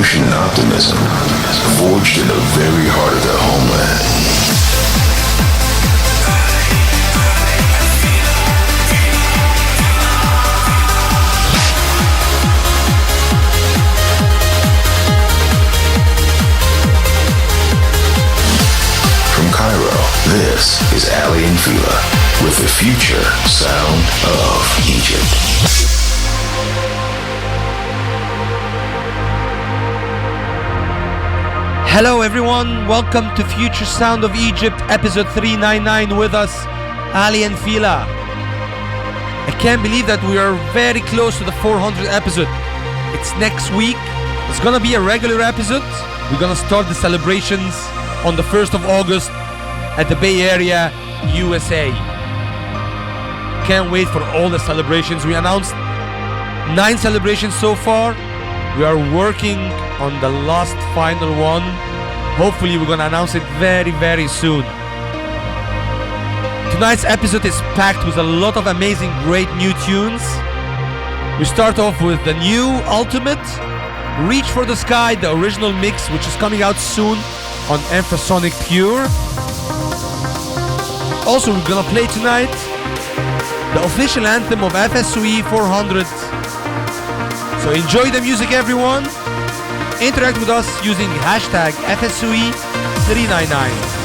devotion and optimism, forged in the very heart of their homeland. From Cairo, this is Aly Fila with the future sound of Egypt. Hello everyone, welcome to Future Sound of Egypt, episode 399 with us, Aly and Fila. I can't believe that we are very close to the 400th episode. It's next week. It's gonna be a regular episode. We're gonna start the celebrations on the 1st of August at the Bay Area, USA. Can't wait for all the celebrations. We announced 9 celebrations so far. We are working on the last final one. Hopefully we're gonna announce it very, very soon. Tonight's episode is packed with a lot of amazing, great new tunes. We start off with the new Ultimate, Reach for the Sky, the original mix, which is coming out soon on Infrasonic Pure. Also, we're gonna play tonight the official anthem of FSOE 400. So enjoy the music, everyone. Interact with us using hashtag FSOE399.